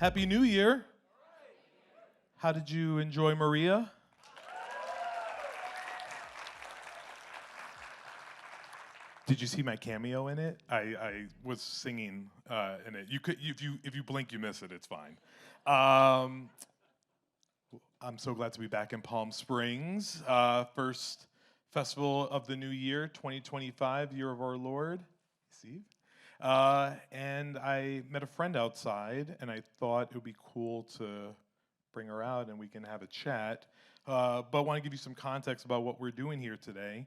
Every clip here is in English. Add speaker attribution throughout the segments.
Speaker 1: Happy New Year. How did you enjoy Maria? Did you see my cameo in it? I was singing in it. You could, if you blink, you miss it. It's fine. I'm so glad to be back in Palm Springs. First festival of the new year, 2025, Year of Our Lord. Steve. And I met a friend outside, and I thought it would be cool to bring her out and we can have a chat. But I want to give you some context about what we're doing here today.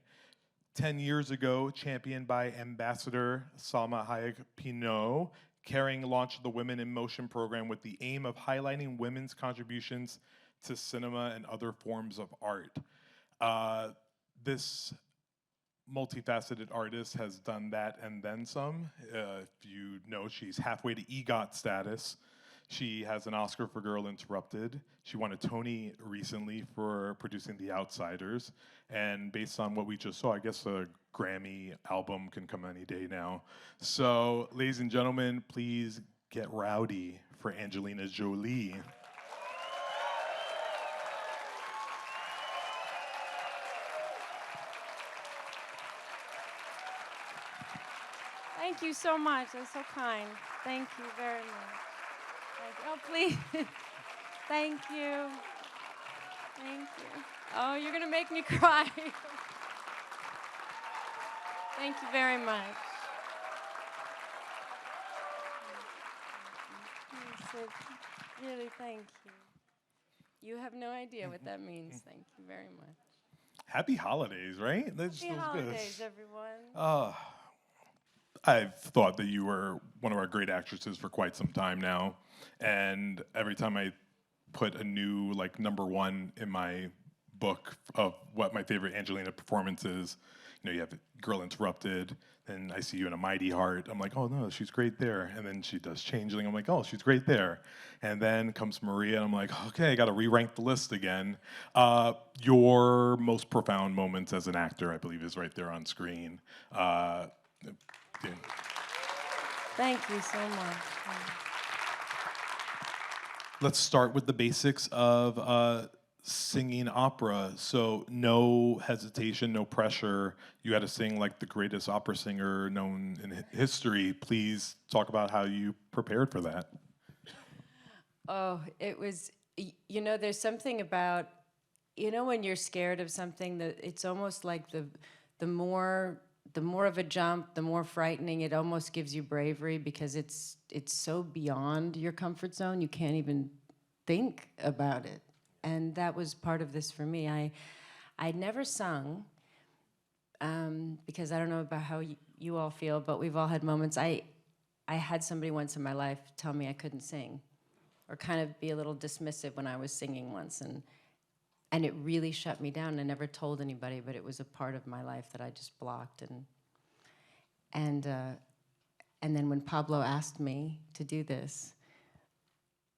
Speaker 1: 10 years ago, championed by Ambassador Salma Hayek Pinot, Kering launched the Women in Motion program with the aim of highlighting women's contributions to cinema and other forms of art. This multifaceted artist has done that and then some. If you know, she's halfway to EGOT status. She has an Oscar for Girl Interrupted. She won a Tony recently for producing The Outsiders. And based on what we just saw, I guess a Grammy album can come any day now. So, ladies and gentlemen, please get rowdy for Angelina Jolie.
Speaker 2: Thank you so much. That's so kind. Thank you very much. Oh, please. Thank you. Thank you. Oh, you're going to make me cry. Thank you very much. Really, thank you. You have no idea what that means. Thank you very much.
Speaker 1: Happy holidays, right? That just
Speaker 2: Happy
Speaker 1: feels
Speaker 2: holidays,
Speaker 1: good.
Speaker 2: everyone.
Speaker 1: I've thought that you were one of our great actresses for quite some time now, and every time I put a new #1 in my book of what my favorite Angelina performance is, you have Girl Interrupted, and I see you in A Mighty Heart. I'm like, oh no, she's great there. And then she does Changeling. I'm like, oh, she's great there. And then comes Maria, and I'm like, okay, I got to re-rank the list again. Your most profound moments as an actor, I believe, is right there on screen.
Speaker 2: Thank you so much.
Speaker 1: Let's start with the basics of singing opera. So no hesitation, no pressure. You had to sing like the greatest opera singer known in history. Please talk about how you prepared for that.
Speaker 2: Oh, it was, there's something about, when you're scared of something, that it's almost like the more of a jump, the more frightening. It almost gives you bravery because it's so beyond your comfort zone. You can't even think about it. And that was part of this for me. I'd never sung because I don't know about how you all feel, but we've all had moments. I had somebody once in my life tell me I couldn't sing, or kind of be a little dismissive when I was singing once, and it really shut me down. I never told anybody, but it was a part of my life that I just blocked. And then when Pablo asked me to do this,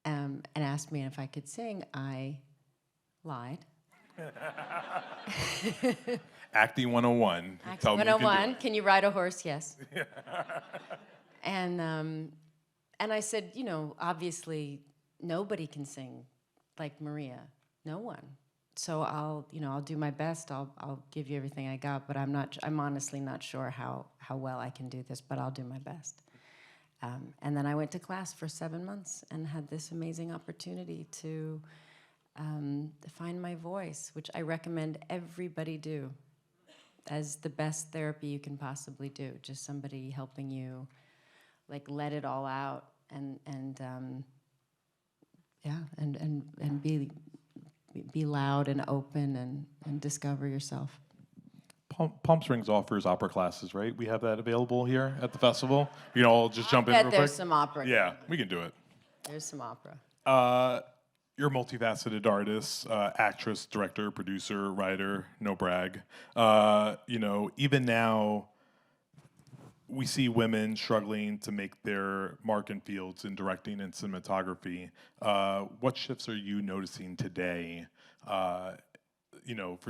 Speaker 2: and asked me if I could sing, I lied.
Speaker 1: Acting 101.
Speaker 2: Acting 101. Can you ride a horse? Yes. And I said, obviously nobody can sing like Maria. No one. So I'll do my best. I'll give you everything I got, but I'm honestly not sure how well I can do this, but I'll do my best. And then I went to class for 7 months and had this amazing opportunity to find my voice, which I recommend everybody do as the best therapy you can possibly do. Just somebody helping you, let it all out and be loud and open and discover yourself.
Speaker 1: Palm Springs offers opera classes, right? We have that available here at the festival. I'll just jump in real quick.
Speaker 2: There's some opera.
Speaker 1: Yeah, we can do it.
Speaker 2: There's some opera.
Speaker 1: You're a multifaceted artist, actress, director, producer, writer, no brag. Even now, we see women struggling to make their mark in fields in directing and cinematography. What shifts are you noticing today?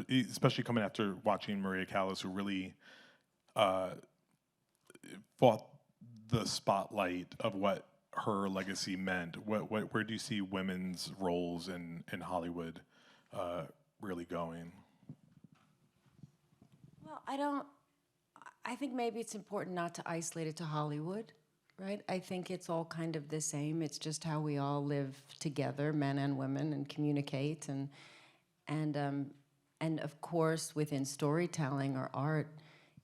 Speaker 1: Especially coming after watching Maria Callas, who really fought the spotlight of what her legacy meant. Where do you see women's roles in Hollywood really going?
Speaker 2: Well, I think maybe it's important not to isolate it to Hollywood, right? I think it's all kind of the same. It's just how we all live together, men and women, and communicate. And of course, within storytelling or art,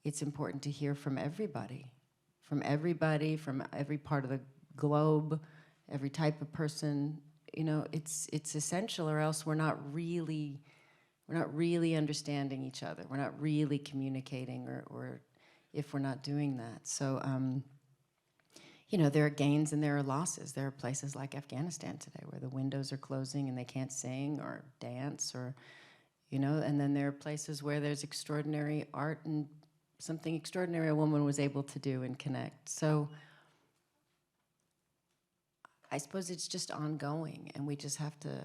Speaker 2: it's important to hear from everybody, from every part of the globe, every type of person. You know, it's essential, or else we're not really understanding each other. We're not really communicating, or if we're not doing that. So, you know, there are gains and there are losses. There are places like Afghanistan today where the windows are closing and they can't sing or dance, or, you know, and then there are places where there's extraordinary art and something extraordinary a woman was able to do and connect. So I suppose it's just ongoing, and we just have to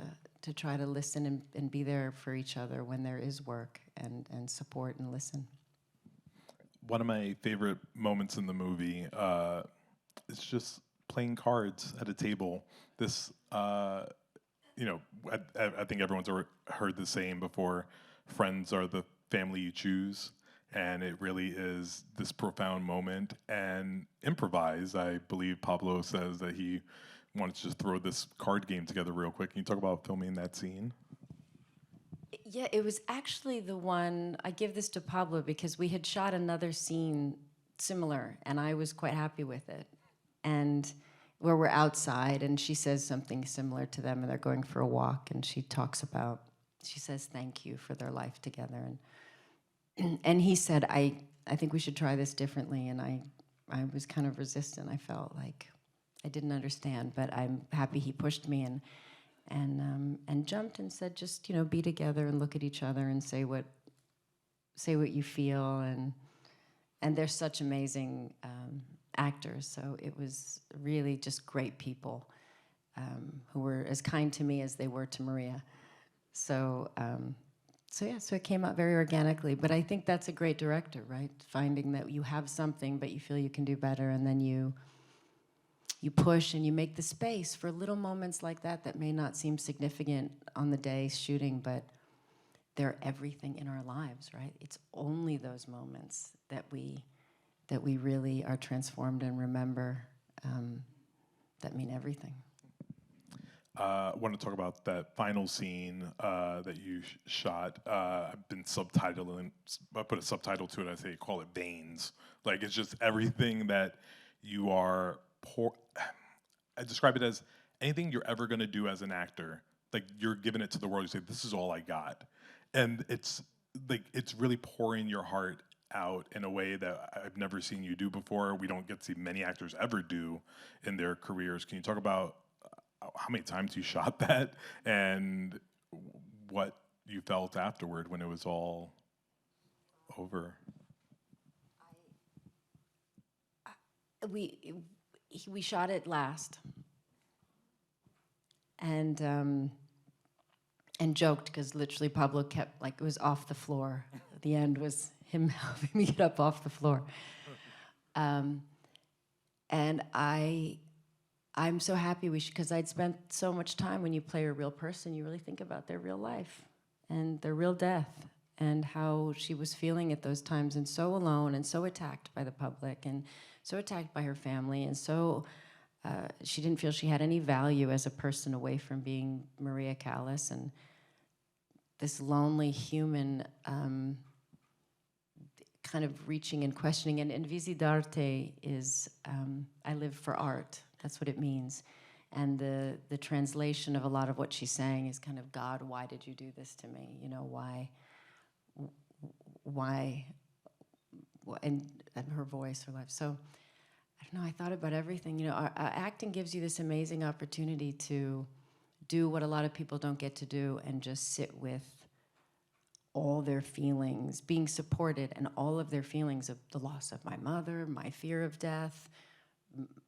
Speaker 2: try to listen and be there for each other when there is work, and support and listen.
Speaker 1: One of my favorite moments in the movie is just playing cards at a table. This, you know, I think everyone's heard the saying before, friends are the family you choose. And it really is this profound moment. And improvise, I believe Pablo says that he wanted to just throw this card game together real quick. Can you talk about filming that scene?
Speaker 2: Yeah, it was actually the one, I give this to Pablo because we had shot another scene similar, and I was quite happy with it. And where we're outside, and she says something similar to them, and they're going for a walk, and she says thank you for their life together. And he said, I think we should try this differently, and I was kind of resistant. I felt like I didn't understand, but I'm happy he pushed me and jumped and said, just, you know, be together and look at each other and say what you feel, and they're such amazing actors, so it was really just great people who were as kind to me as they were to Maria. So it came out very organically, but I think that's a great director, right? Finding that you have something, but you feel you can do better, and then you push and you make the space for little moments like that may not seem significant on the day shooting, but they're everything in our lives, right? It's only those moments that we really are transformed and remember, that mean everything.
Speaker 1: I want to talk about that final scene that you shot. I've been subtitling. I put a subtitle to it. Call it veins. Like, it's just everything that you are. I describe it as anything you're ever going to do as an actor. Like, you're giving it to the world. You say, "This is all I got," and it's like it's really pouring your heart out in a way that I've never seen you do before. We don't get to see many actors ever do in their careers. Can you talk about how many times you shot that and what you felt afterward when it was all over?
Speaker 2: We shot it last, and joked because literally Pablo kept, like, it was off the floor. The end was him helping me get up off the floor, and I'm so happy because I'd spent so much time. When you play a real person, you really think about their real life and their real death, and how she was feeling at those times, and so alone and so attacked by the public and so attacked by her family, and so she didn't feel she had any value as a person away from being Maria Callas, and this lonely human kind of reaching and questioning. And Visi d'arte is, I live for art. That's what it means. And the translation of a lot of what she's saying is kind of, God, why did you do this to me? You know, why, and her voice, her life. So, I don't know, I thought about everything. You know, acting gives you this amazing opportunity to do what a lot of people don't get to do, and just sit with all their feelings, being supported, and all of their feelings of the loss of my mother, my fear of death,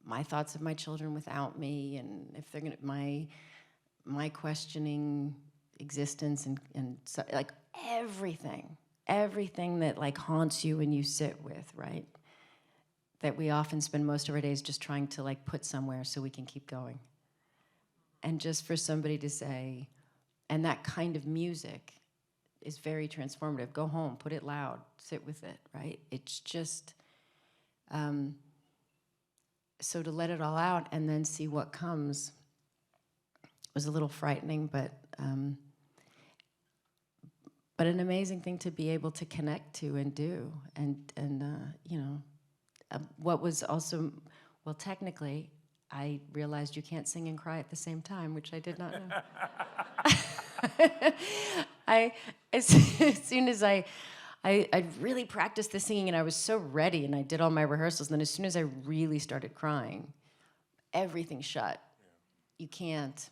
Speaker 2: my thoughts of my children without me, and if they're gonna, my questioning existence, and so, like, everything that, like, haunts you and you sit with, right? that we often spend most of our days just trying to like put somewhere so we can keep going. And just for somebody to say, and that kind of music is very transformative. Go home, put it loud, sit with it, right? It's just, so to let it all out and then see what comes was a little frightening, but an amazing thing to be able to connect to and do. And you know, what was also, well, technically, I realized you can't sing and cry at the same time, which I did not know. As soon as I really practiced the singing and I was so ready and I did all my rehearsals, and then as soon as I really started crying, everything shut. You can't.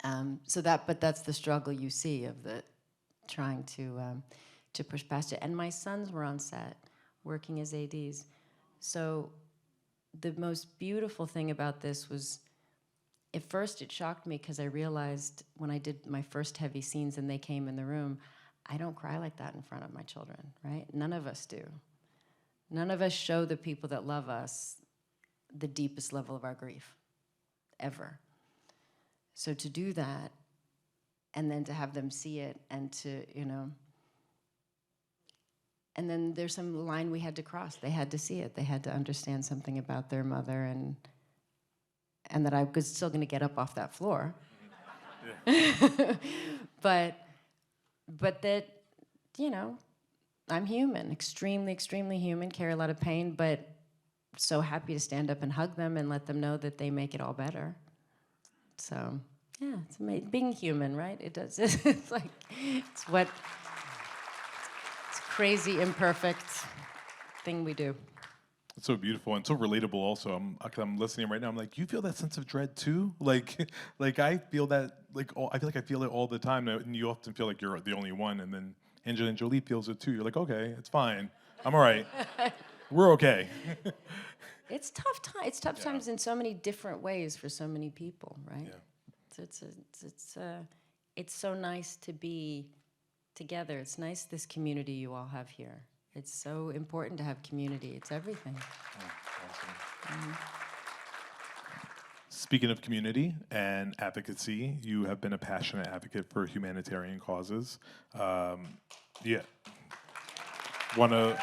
Speaker 2: But that's the struggle you see of the trying to push past it. And my sons were on set working as ADs. So the most beautiful thing about this was, at first it shocked me because I realized when I did my first heavy scenes and they came in the room, I don't cry like that in front of my children, right? None of us do. None of us show the people that love us the deepest level of our grief, ever. So to do that, and then to have them see it, and to, you know, and then there's some line we had to cross. They had to see it. They had to understand something about their mother, and that I was still going to get up off that floor. Yeah. but that, you know, I'm human, extremely, extremely human, carry a lot of pain, but so happy to stand up and hug them and let them know that they make it all better. So, yeah, it's amazing. Being human, right? It does. It's like, it's crazy, imperfect thing we do.
Speaker 1: It's so beautiful and so relatable. Also, I'm listening right now. I'm like, you feel that sense of dread too? Like I feel that. I feel like I feel it all the time. And you often feel like you're the only one. And then Angelina Jolie feels it too. You're like, okay, it's fine. I'm all right. We're okay.
Speaker 2: It's tough time. It's tough times in so many different ways for so many people, right? Yeah. It's so nice to be together. It's nice, this community you all have here. It's so important to have community. It's everything.
Speaker 1: Oh, awesome. Mm-hmm. Speaking of community and advocacy, you have been a passionate advocate for humanitarian causes. Yeah. One of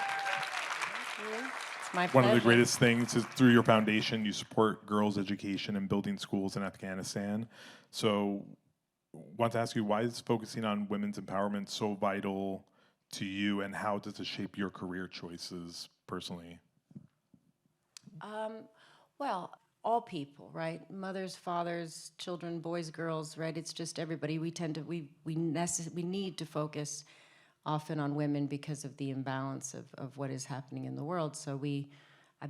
Speaker 1: the greatest things is through your foundation, you support girls' education and building schools in Afghanistan. So I want to ask you, why is focusing on women's empowerment so vital to you, and how does it shape your career choices personally?
Speaker 2: Well, all people, right? Mothers, fathers, children, boys, girls, right? It's just everybody. We tend to, we need to focus often on women because of the imbalance of what is happening in the world. So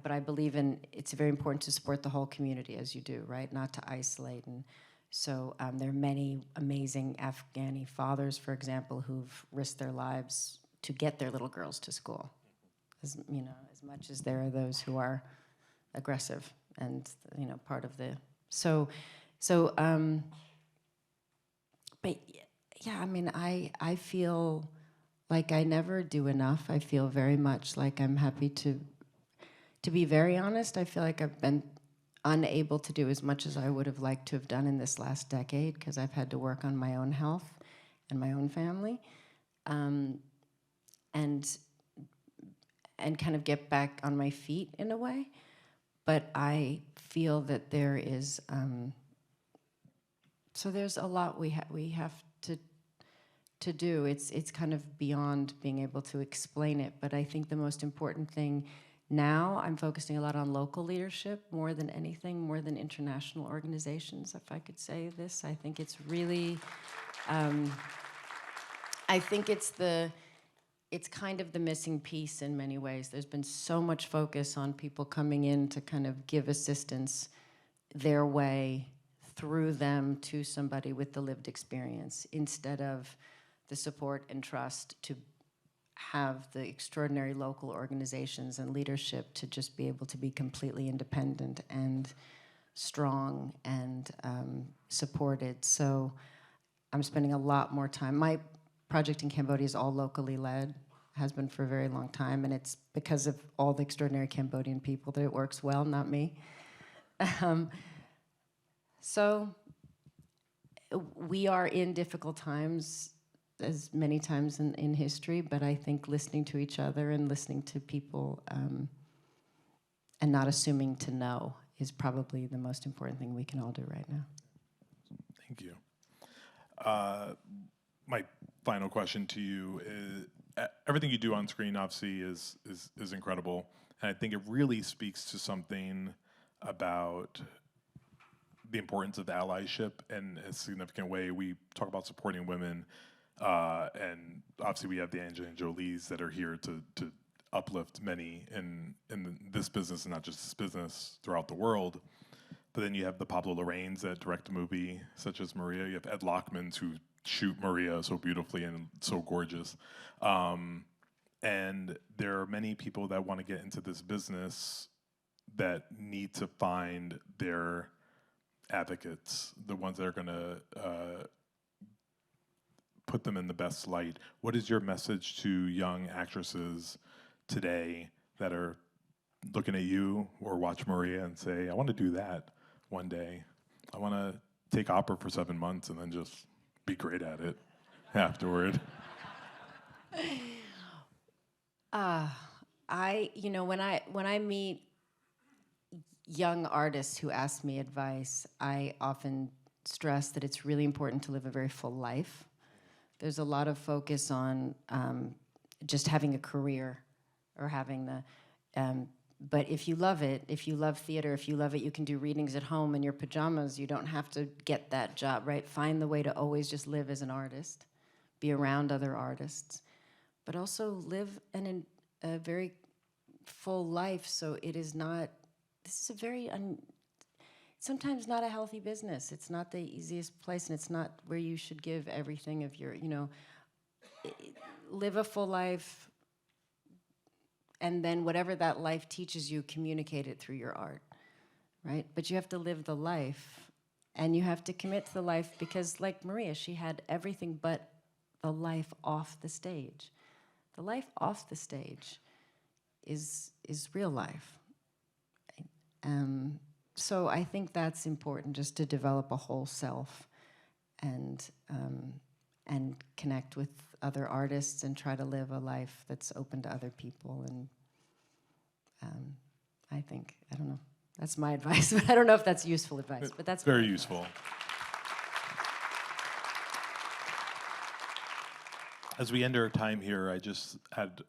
Speaker 2: but I believe it's very important to support the whole community, as you do, right? Not to isolate. And so there are many amazing Afghani fathers, for example, who've risked their lives to get their little girls to school. As much as there are those who are aggressive and, part of the, but yeah, I mean, I feel like I never do enough. I feel very much like I'm happy to be very honest, I feel like I've been unable to do as much as I would have liked to have done in this last decade, because I've had to work on my own health and my own family, and kind of get back on my feet in a way. But I feel that there is, so there's a lot we have to do. It's kind of beyond being able to explain it, but I think the most important thing now, I'm focusing a lot on local leadership more than anything, more than international organizations, if I could say this. I think it's really, I think it's kind of the missing piece in many ways. There's been so much focus on people coming in to kind of give assistance their way, through them, to somebody with the lived experience, instead of the support and trust to have the extraordinary local organizations and leadership to just be able to be completely independent and strong and supported. So I'm spending a lot more time. My project in Cambodia is all locally led, has been for a very long time, and it's because of all the extraordinary Cambodian people that it works well, not me. So we are in difficult times, as many times in history, but I think listening to each other and listening to people and not assuming to know is probably the most important thing we can all do right now.
Speaker 1: Thank you. My final question to you is, everything you do on screen obviously is incredible, and I think it really speaks to something about the importance of allyship in a significant way. We talk about supporting women, and obviously we have the Angelina Jolies that are here to uplift many in this business, and not just this business, throughout the world. But then you have the Pablo Larrains that direct a movie such as Maria. You have Ed Lockmans who shoot Maria so beautifully and so gorgeous. And there are many people that want to get into this business that need to find their advocates, the ones that are going to put them in the best light. What is your message to young actresses today that are looking at you or watch Maria and say, I want to do that one day. I want to take opera for 7 months and then just be great at it afterward?
Speaker 2: When I meet young artists who ask me advice, I often stress that it's really important to live a very full life. There's a lot of focus on just having a career or having the, but if you love it, if you love theater, if you love it, you can do readings at home in your pajamas. You don't have to get that job, right? Find the way to always just live as an artist, be around other artists, but also live a very full life. So it is not, this is a very, sometimes not a healthy business. It's not the easiest place, and it's not where you should give everything of your, live a full life, and then whatever that life teaches you, communicate it through your art, right? But you have to live the life, and you have to commit to the life, because like Maria, she had everything but the life off the stage. The life off the stage is real life. So I think that's important, just to develop a whole self and connect with other artists and try to live a life that's open to other people. And I think, I don't know, that's my advice. But I don't know if that's useful advice, but that's
Speaker 1: very useful. As we end our time here, I just had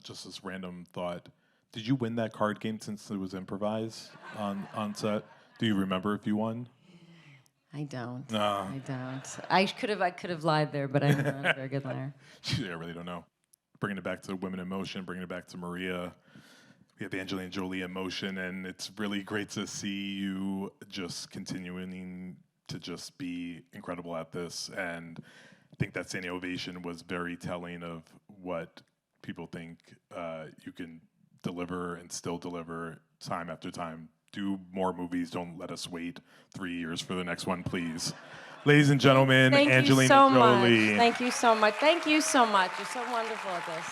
Speaker 1: just this random thought. Did you win that card game since it was improvised on set? Do you remember if you won?
Speaker 2: I don't.
Speaker 1: No.
Speaker 2: I don't. I could have lied there, but I'm not a very good liar.
Speaker 1: I really don't know. Bringing it back to Women in Motion, bringing it back to Maria. We have Angelina Jolie in motion, and it's really great to see you just continuing to just be incredible at this. And I think that standing ovation was very telling of what people think you can deliver and still deliver time after time. Do more movies. Don't let us wait 3 years for the next one, please. Ladies and gentlemen, Angelina Jolie.
Speaker 2: Thank you so much. Thank you so much. You're so wonderful at this.